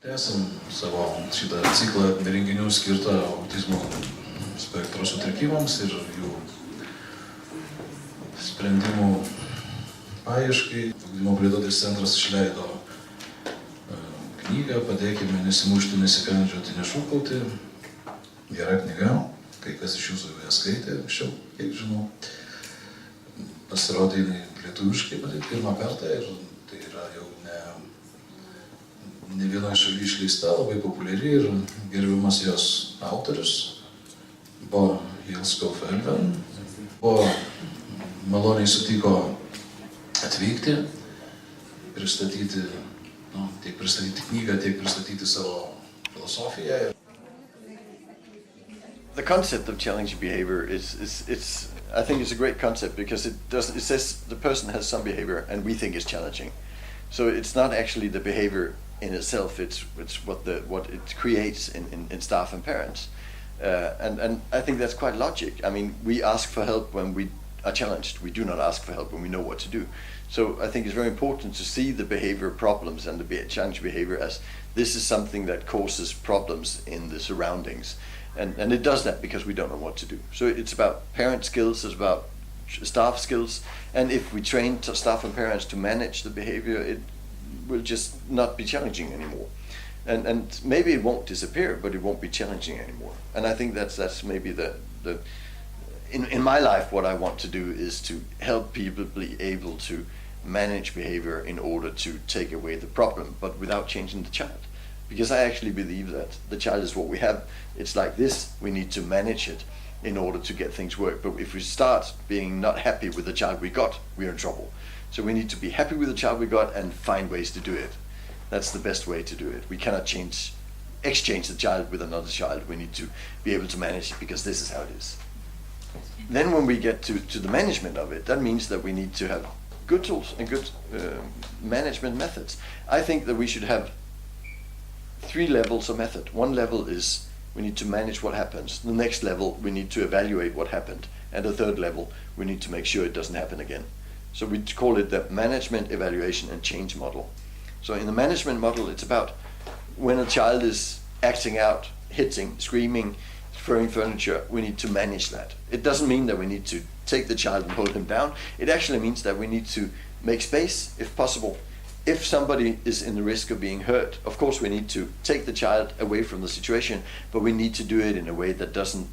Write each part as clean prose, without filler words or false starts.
Tęsim savo šitą ciklą renginių skirtą autizmo spektro sutrikimams ir jų sprendimų paieškai. Ugdymo plėtotės centras išleido knygą Padėkime, nesimušti, nesikandžioti, nešūkauti. Gera knyga, kai kas iš jūsų ją skaitė anksčiau, kiek žinau. Pasirodė jinai lietuviškai pirmą kartą ir tai yra jau ne vienoje šalyje išleista, labai populiari ir gerbiamas jos autorius, Bo Hejlskov Elvén. Bo maloniai sutiko atvykti, pristatyti, tiek pristatyti knygą, tiek pristatyti savo filosofiją. The concept of challenging behavior I think it's a great concept because it says the person has some behavior and we think is challenging. So it's not actually the behavior in itself, it's what it creates in staff and parents. And I think that's quite logic. I mean, we ask for help when we are challenged. We do not ask for help when we know what to do. So I think it's very important to see the behavior problems and the challenge behavior as this is something that causes problems in the surroundings. And it does that because we don't know what to do. So it's about parent skills, it's about staff skills, and if we train staff and parents to manage the behavior, it will just not be challenging anymore. And maybe it won't disappear, but it won't be challenging anymore. And I think that's maybe in my life what I want to do is to help people be able to manage behavior in order to take away the problem, but without changing the child. Because I actually believe that the child is what we have. It's like this, we need to manage it in order to get things work. But if we start being not happy with the child we got, we're in trouble. So we need to be happy with the child we got and find ways to do it. That's the best way to do it. We cannot exchange the child with another child. We need to be able to manage it because this is how it is. Then when we get to the management of it, that means that we need to have good tools and good management methods. I think that we should have 3 levels of method. One level is we need to manage what happens. The next level, we need to evaluate what happened. And the third level, we need to make sure it doesn't happen again. So we call it the management, evaluation, and change model. So in the management model, it's about when a child is acting out, hitting, screaming, throwing furniture, we need to manage that. It doesn't mean that we need to take the child and hold him down. It actually means that we need to make space, if possible. If somebody is in the risk of being hurt, of course we need to take the child away from the situation, but we need to do it in a way that doesn't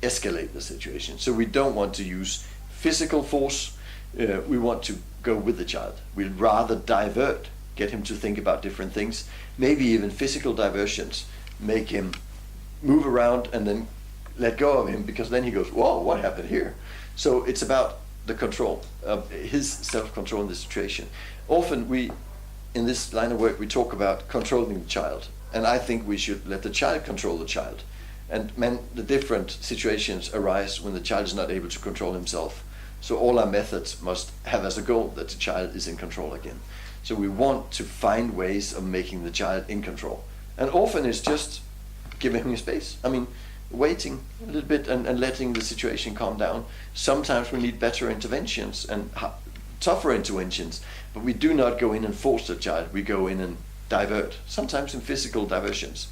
escalate the situation. So we don't want to use physical force, we want to go with the child. We'd rather divert, get him to think about different things, maybe even physical diversions, make him move around and then let go of him because then he goes, whoa, what happened here? So it's about the control of his self-control in the situation. Often in this line of work, we talk about controlling the child. And I think we should let the child control the child. And the different situations arise when the child is not able to control himself. So all our methods must have as a goal that the child is in control again. So we want to find ways of making the child in control. And often it's just giving him space. I mean, waiting a little bit and letting the situation calm down. Sometimes we need better interventions and tougher interventions, but we do not go in and force the child. We go in and divert, sometimes in physical diversions.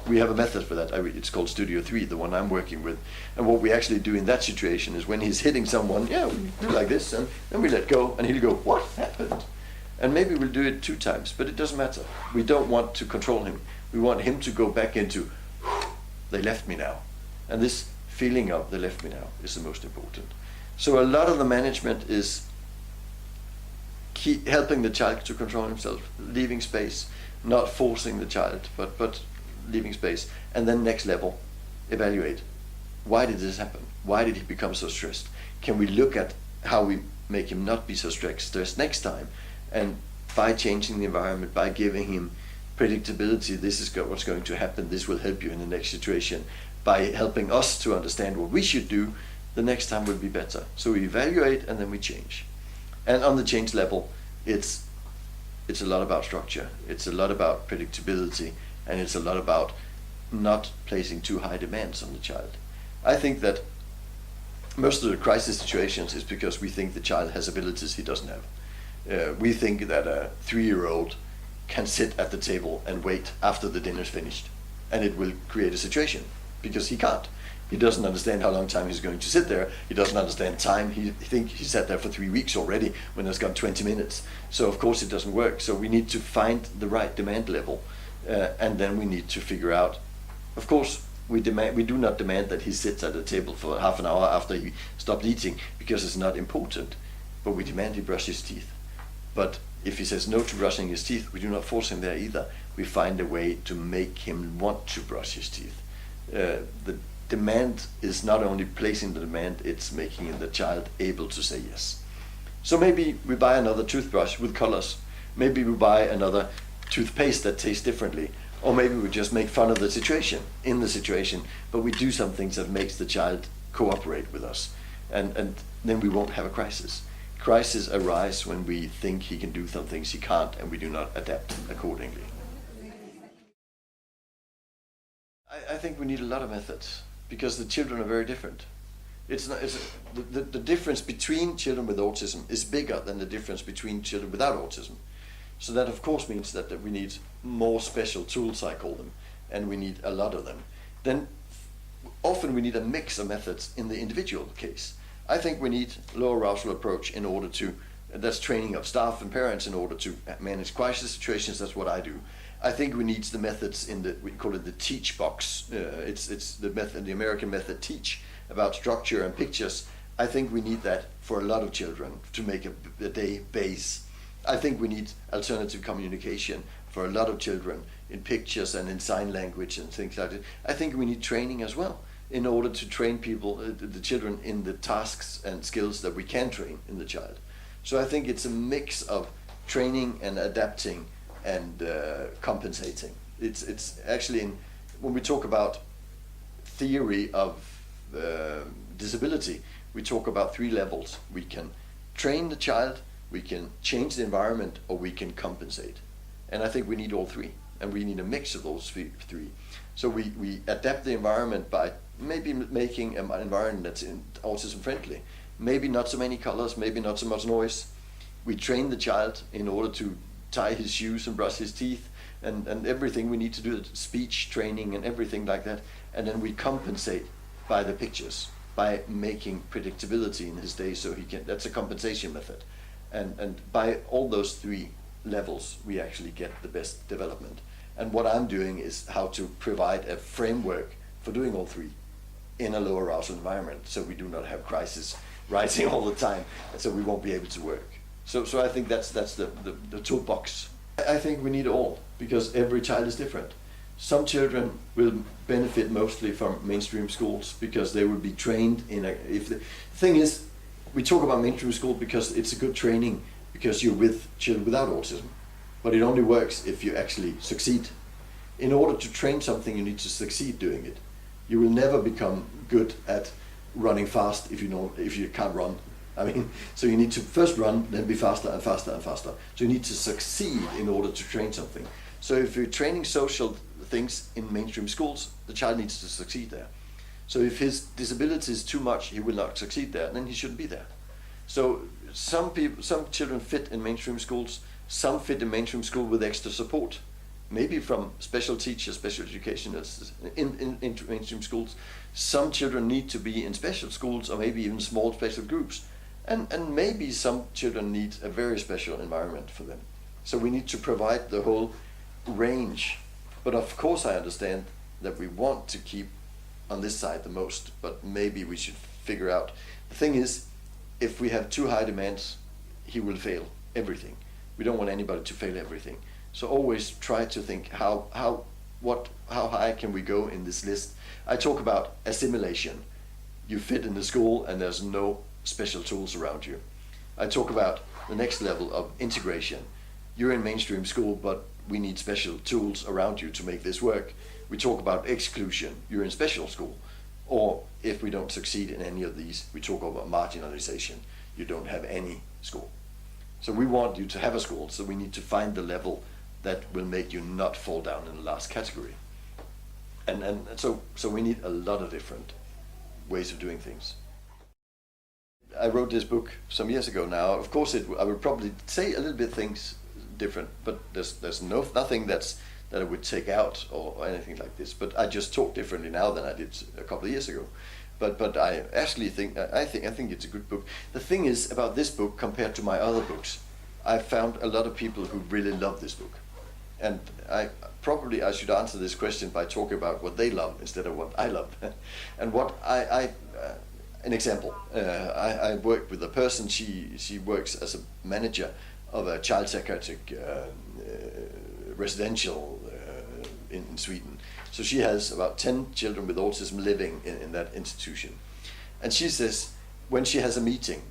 We have a method for that. It's called Studio 3, the one I'm working with. And what we actually do in that situation is when he's hitting someone, we do like this, and then we let go, and he'll go, what happened? And maybe we'll do it 2 times, but it doesn't matter. We don't want to control him. We want him to go back into, they left me now. And this feeling of they left me now is the most important. So a lot of the management is helping the child to control himself, leaving space, not forcing the child, but leaving space. And then next level, evaluate. Why did this happen? Why did he become so stressed? Can we look at how we make him not be so stressed next time? And by changing the environment, by giving him predictability, this is what's going to happen, this will help you in the next situation. By helping us to understand what we should do, the next time will be better. So we evaluate and then we change. And on the change level, it's a lot about structure, it's a lot about predictability, and it's a lot about not placing too high demands on the child. I think that most of the crisis situations is because we think the child has abilities he doesn't have. We think that a 3-year-old can sit at the table and wait after the dinner's finished, and it will create a situation, because he can't. He doesn't understand how long time he's going to sit there. He doesn't understand time. He thinks he sat there for 3 weeks already when it's got 20 minutes. So of course it doesn't work. So we need to find the right demand level, and then we need to figure out. Of course, we do not demand that he sits at the table for half an hour after he stopped eating, because it's not important. But we demand he brush his teeth. But if he says no to brushing his teeth, we do not force him there either. We find a way to make him want to brush his teeth. The demand is not only placing the demand, it's making the child able to say yes. So maybe we buy another toothbrush with colors. Maybe we buy another toothpaste that tastes differently. Or maybe we just make fun of the situation, but we do some things that makes the child cooperate with us. And then we won't have a crisis. Crises arise when we think he can do some things he can't, and we do not adapt accordingly. I think we need a lot of methods, because the children are very different. The difference between children with autism is bigger than the difference between children without autism. So that of course means that we need more special tools, I call them, and we need a lot of them. Then often we need a mix of methods in the individual case. I think we need low arousal approach in order to, that's training of staff and parents in order to manage crisis situations. That's what I do. I think we need the methods in we call it the teach box. It's the method, the American method, teach, about structure and pictures. I think we need that for a lot of children to make a day base. I think we need alternative communication for a lot of children in pictures and in sign language and things like that. I think we need training as well in order to train people, the children, in the tasks and skills that we can train in the child. So I think it's a mix of training and adapting and compensating. It's actually, when we talk about theory of disability, we talk about 3 levels. We can train the child, we can change the environment, or we can compensate. And I think we need all 3, and we need a mix of those 3. So we adapt the environment by maybe making an environment that's autism friendly. Maybe not so many colors, maybe not so much noise. We train the child in order to tie his shoes and brush his teeth and everything we need to do, speech training and everything like that. And then we compensate by the pictures, by making predictability in his day so he can, that's a compensation method. And by all those 3 levels, we actually get the best development. And what I'm doing is how to provide a framework for doing all 3 in a low arousal environment, so we do not have crisis rising all the time, and so we won't be able to work. So I think that's the toolbox. I think we need all, because every child is different. Some children will benefit mostly from mainstream schools because they will be trained in the thing is, we talk about mainstream school because it's a good training because you're with children without autism, but it only works if you actually succeed. In order to train something, you need to succeed doing it. You will never become good at running fast if you can't run. I mean, so you need to first run, then be faster and faster and faster. So you need to succeed in order to train something. So if you're training social things in mainstream schools, the child needs to succeed there. So if his disability is too much, he will not succeed there, then he shouldn't be there. So some children fit in mainstream schools, some fit in mainstream school with extra support. Maybe from special teachers, special educationists in mainstream schools. Some children need to be in special schools or maybe even small special groups. And maybe some children need a very special environment for them. So we need to provide the whole range. But of course I understand that we want to keep on this side the most, but maybe we should figure out. The thing is, if we have too high demands, he will fail everything. We don't want anybody to fail everything. So always try to think how high can we go in this list. I talk about assimilation. You fit in the school and there's no special tools around you. I talk about the next level of integration. You're in mainstream school, but we need special tools around you to make this work. We talk about exclusion. You're in special school. Or if we don't succeed in any of these, we talk about marginalization. You don't have any school. So we want you to have a school, so we need to find the level that will make you not fall down in the last category. And so we need a lot of different ways of doing things. I wrote this book some years ago now. Of course, I would probably say a little bit things different, but there's nothing that I would take out or anything like this. But I just talk differently now than I did a couple of years ago. But I actually think it's a good book. The thing is about this book compared to my other books, I found a lot of people who really love this book, and I should answer this question by talking about what they love instead of what I love. And what an example, I worked with a person. She works as a manager of a child psychiatric residential in Sweden. So she has about 10 children with autism living in that institution. And she says when she has a meeting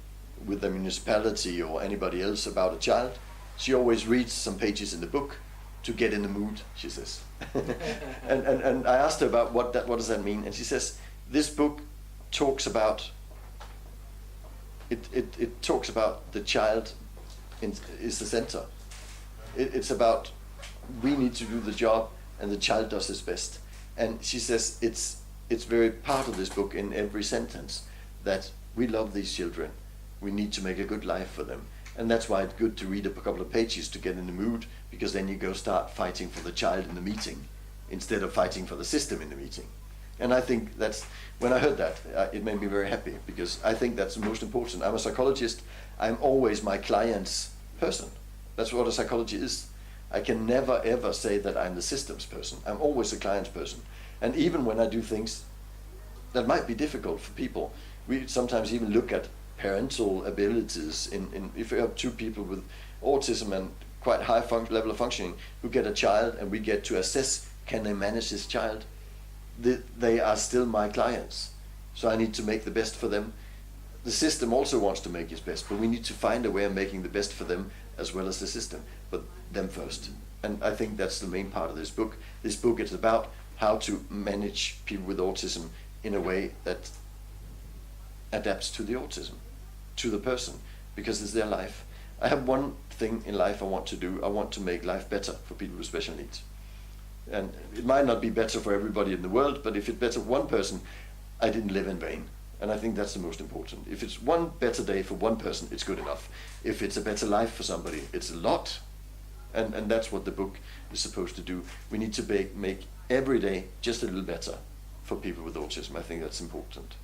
with the municipality or anybody else about a child, she always reads some pages in the book to get in the mood, she says. and I asked her about what does that mean, and she says this book talks about it talks about the child is the center. It's about we need to do the job and the child does his best. And she says it's very part of this book in every sentence that we love these children. We need to make a good life for them. And that's why it's good to read a couple of pages to get in the mood, because then you go start fighting for the child in the meeting instead of fighting for the system in the meeting. And I think that's, when I heard that, it made me very happy, because I think that's the most important. I'm a psychologist. I'm always my client's person. That's what a psychology is. I can never ever say that I'm the systems person. I'm always the client's person. And even when I do things that might be difficult for people, we sometimes even look at parental abilities. If you have two people with autism and quite high level of functioning who get a child, and we get to assess, can they manage this child? They are still my clients. So I need to make the best for them. The system also wants to make its best, but we need to find a way of making the best for them as well as the system, but them first. And I think that's the main part of this book. This book is about how to manage people with autism in a way that adapts to the autism, to the person, because it's their life. I have one thing in life I want to do. I want to make life better for people with special needs. And it might not be better for everybody in the world, but if it's better for one person, I didn't live in vain. And I think that's the most important. If it's one better day for one person, it's good enough. If it's a better life for somebody, it's a lot. And that's what the book is supposed to do. We need to make every day just a little better for people with autism. I think that's important.